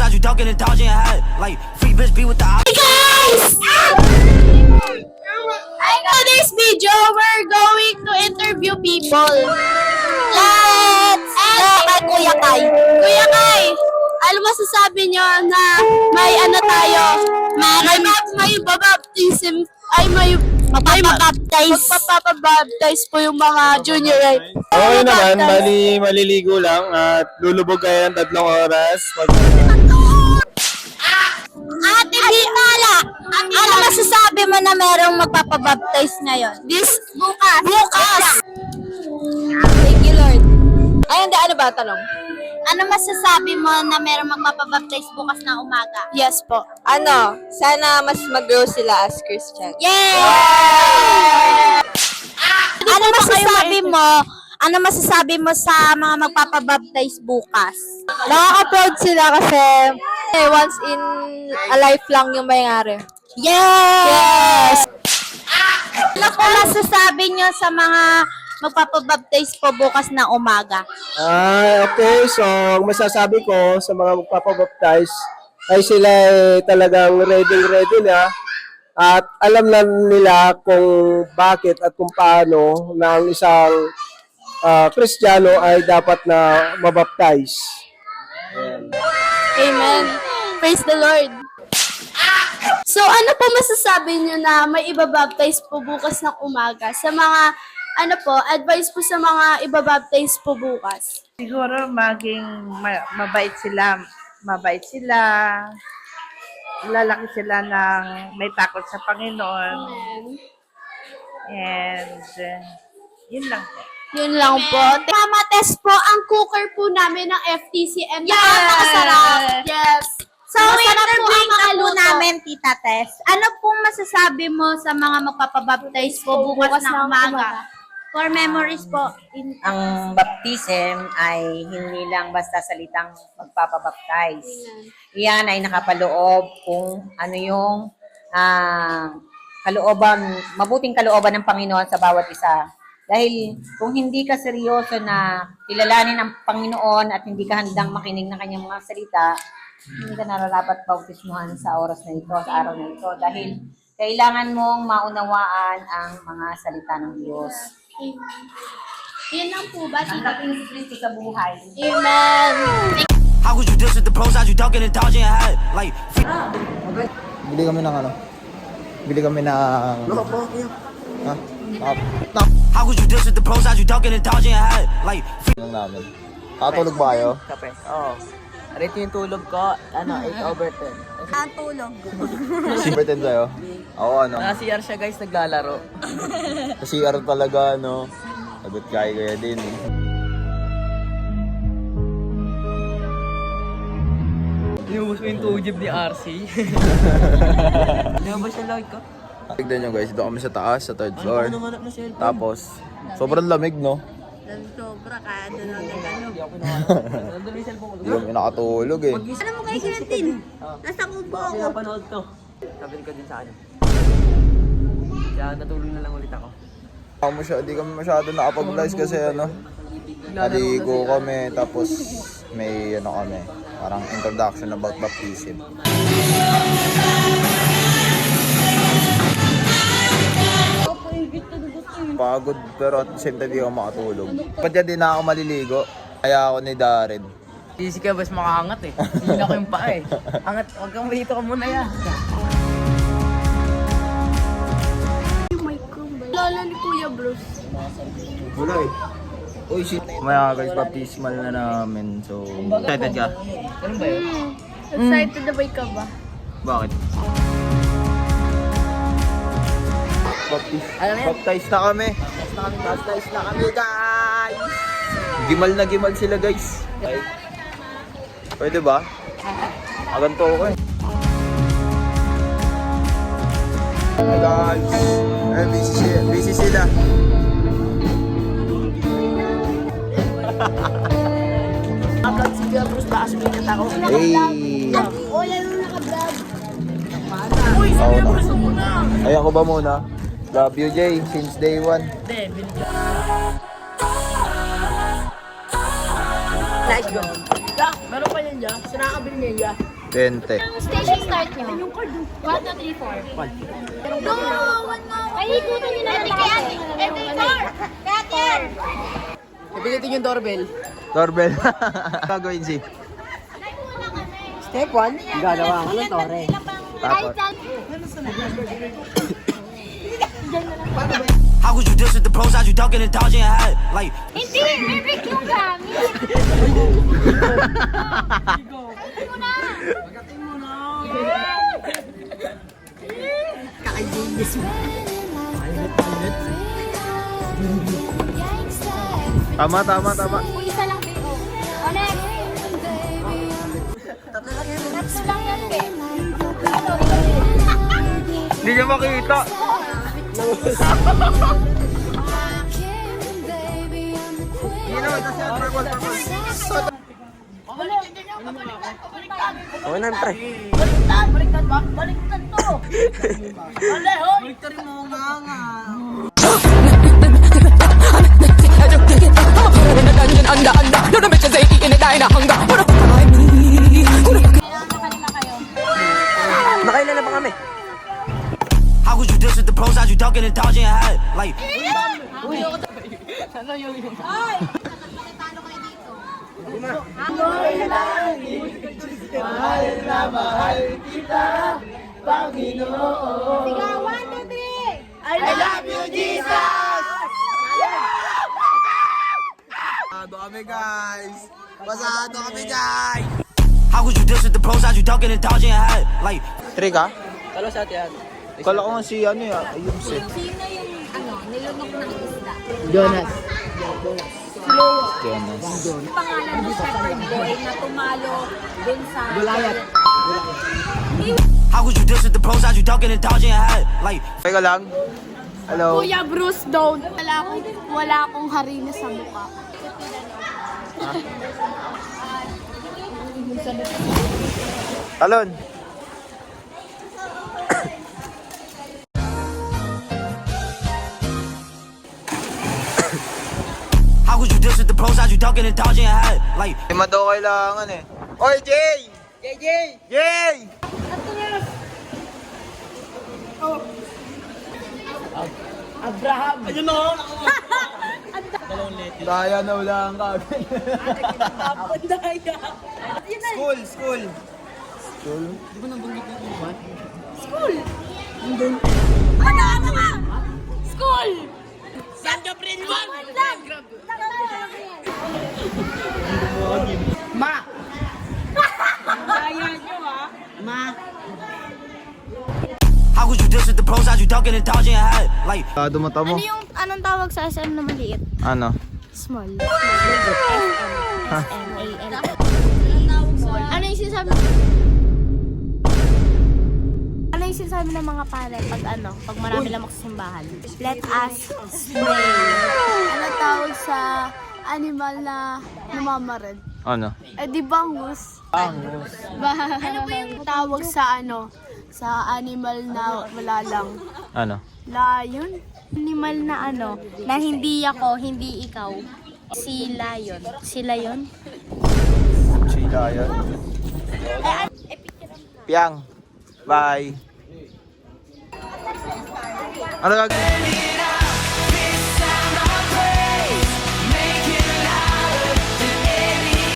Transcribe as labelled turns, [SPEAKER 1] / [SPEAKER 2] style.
[SPEAKER 1] outside, you ducking and dodging your head. Like, free bitch be with the
[SPEAKER 2] Hey guys! For this video, we're going to interview people. Let's go! Kuya Kai. Kuya Kai, ano masasabi nyo na may ano tayo? May babaptism, ay may magpapabaptize po yung mga junior high.
[SPEAKER 3] Okay naman, maliligo lang at lulubog kayo ng 3 oras.
[SPEAKER 2] Ate Bimala, ano masasabi mo na merong magpapabaptize ngayon? Bukas! Thank you, Lord. Ay, hindi. Ano ba tanong? Ano masasabi mo na merong magpapabaptize bukas na umaga? Yes po.
[SPEAKER 4] Ano, sana mas mag-grow sila as Christian.
[SPEAKER 2] Yay! Ano masasabi mo sa mga magpapabaptize bukas?
[SPEAKER 4] Nakaka-proud sila kasi once in a life lang yung mayayari.
[SPEAKER 2] Yes! Ano po masasabi nyo sa mga magpapabaptize po bukas na umaga?
[SPEAKER 3] Okay. So, ang masasabi ko sa mga magpapabaptize ay sila talagang ready na at alam na nila kung bakit at kung paano na ang isang Kristiyano ay dapat na mabaptize.
[SPEAKER 2] Amen. Praise the Lord. So, ano po masasabi nyo na may ibabaptize po bukas ng umaga? Sa mga, advice po sa mga ibabaptize po bukas?
[SPEAKER 5] Siguro maging mabait sila. Mabait sila. Lalaki sila ng may takot sa Panginoon. And yun lang po.
[SPEAKER 2] Yun lang po. Mama Tess po, ang cooker po namin ng FTCM. Napakasarap. Yes. So,
[SPEAKER 6] interviewing na po
[SPEAKER 2] luto
[SPEAKER 6] namin, Tita Tess. Ano pong masasabi mo sa mga magpapabaptize po bukas na umaga? For memories po.
[SPEAKER 7] Ang baptism ay hindi lang basta salitang magpapabaptize. Iyan ay nakapaloob kung ano yung mabuting kalooban ng Panginoon sa bawat isa. Dahil kung hindi ka seryoso na kilalanin ang Panginoon at hindi ka handang makinig ng kanyang mga salita, hindi ka nararapat bautismuhan sa oras na ito, sa araw na ito. Dahil kailangan mong maunawaan ang mga salita ng Diyos.
[SPEAKER 2] Yun lang po ba?
[SPEAKER 7] Ang dating si Kristo sa buhay.
[SPEAKER 2] Amen.
[SPEAKER 1] How could you diss with the pros out, you ducking and dodging your head. Like,
[SPEAKER 3] Bili kami ng ano? Bili kami ng... Ha?
[SPEAKER 1] how could you diss with the pros out, you ducking and dodging your head. Like,
[SPEAKER 3] namin. Katulog ba kayo?
[SPEAKER 4] Kape. Oo. Rito yung tulog ko, 8/10.
[SPEAKER 6] Ang tulog.
[SPEAKER 3] Super 10 sa'yo? Ako ano?
[SPEAKER 4] CR siya guys, naglalaro.
[SPEAKER 3] Sa CR talaga ano. Sagot kaya din.
[SPEAKER 4] Inubos mo yung tujib ni RC. Inubos yung log ko.
[SPEAKER 3] Tignan nyo guys, dito kami sa taas, sa 3rd floor. Tapos, sobrang lamig no?
[SPEAKER 6] Sobra ka, doon ang nagano.
[SPEAKER 3] Hindi kami nakatulog eh.
[SPEAKER 6] Alam mo kay Quentin, nasa kubo ako.
[SPEAKER 4] Pinapanood ko. Sabi ko din sa kanya. Kaya natulog na lang ulit ako.
[SPEAKER 3] Hindi kami masyado nakapag-vlogs kasi ano. Naligo kami, tapos may ano kami, parang introduction about baptism. Pagod pero at the same time di ako makatulog. Pati din na ako maliligo. Kaya ako ni Darren.
[SPEAKER 4] Easy ka, bas makaangat eh. Hindi ako yung paa eh. Angat, huwag kang malito ka muna yan.
[SPEAKER 2] Lola ni Kuya Bruce.
[SPEAKER 3] Wala eh. Uy, shit. Maya guys, baptismal na namin. So, excited ka?
[SPEAKER 4] Ganun ba yun?
[SPEAKER 2] Excited na ba ka ba?
[SPEAKER 3] Bakit? Baptize na kami. Baptize na kami guys. Gimal sila guys. Pwede ba? Aganto ko eh. Hey guys. Busy sila.
[SPEAKER 4] Upload si Kuya Bruce, baka sabihin ako.
[SPEAKER 3] Hey.
[SPEAKER 2] Wala nung naka-vlog.
[SPEAKER 4] Uy, si Kuya Bruce mo muna.
[SPEAKER 3] Ay ako ba muna? Love you Jay, since day one.
[SPEAKER 4] Hindi, binigyan.
[SPEAKER 6] Let's go.
[SPEAKER 4] Meron pa yan dyan. Sinakabili niya.
[SPEAKER 8] 20.
[SPEAKER 2] Station start nyo. 1, 2, 3, 4. 1. No! Ay, ikutan nyo na lang. Cutter!
[SPEAKER 9] Pilitin yung doorbell.
[SPEAKER 8] Doorbell. Gagawin si.
[SPEAKER 9] Step 1, gagawa ka ng tore.
[SPEAKER 8] Tapos.
[SPEAKER 1] How could you diss with the pros? How'd you ducking and dodging your head? Like,
[SPEAKER 2] Hindi! Mimic yung gamit!
[SPEAKER 8] Tama.
[SPEAKER 2] Kung isa lang, Beo. O, next! Tatlo lang yan, Be.
[SPEAKER 8] Hindi niya makita.
[SPEAKER 3] Oo na, pre. Nakailan na ba kami?
[SPEAKER 1] how could you diss with the pros? How'd you ducking and dodging your head? Like, how could you diss with the pros? How'd you ducking and dodging your head? Like,
[SPEAKER 8] 3 ka?
[SPEAKER 9] Talo sa atin yan.
[SPEAKER 8] Kala ko nga si ano yan. Ayun si.
[SPEAKER 2] Sino yung, nilunok ng isda?
[SPEAKER 9] Jonas.
[SPEAKER 8] Jonas.
[SPEAKER 2] Pangalan ng shepherd boy na tumalo dun sa...
[SPEAKER 9] Gulayat.
[SPEAKER 1] how could you diss with the pros? How'd you ducking and dodging your head? Like,
[SPEAKER 8] Teka lang. Hello.
[SPEAKER 4] Kuya Bruce, don't. Wala akong harina sa mukha.
[SPEAKER 8] Talon.
[SPEAKER 1] how could you diss with the pros? How'd you ducking and dodging your head? Like,
[SPEAKER 8] Lima daw kailangan eh. Oy, Jay! Jay!
[SPEAKER 9] Abraham. Ayun o.
[SPEAKER 8] Daya na wala ang kagad. School.
[SPEAKER 2] School!
[SPEAKER 9] Ma. Kaya nyo ha. Ma.
[SPEAKER 1] how could you diss with the pros? How'd you ducking and dodging your head? Like,
[SPEAKER 8] Dumata mo.
[SPEAKER 2] Anong tawag sa SM na maliit?
[SPEAKER 8] Ano?
[SPEAKER 2] Small. S-M-A-L. Ano yung sinasabi? Ano yung sinasabi ng mga pare pag marami lang magsisimbahan? Let us pray.
[SPEAKER 4] Ano tawag sa animal na namamarid?
[SPEAKER 8] Ano?
[SPEAKER 4] Eh di bangus. Bangus. Ano ba yung tawag sa sa animal na wala lang?
[SPEAKER 8] Ano?
[SPEAKER 4] Lion?
[SPEAKER 2] Animal na na hindi ako, hindi ikaw. Si Lion. Sila yun?
[SPEAKER 8] Chika yan. Piang. Bye. Ano gagawin?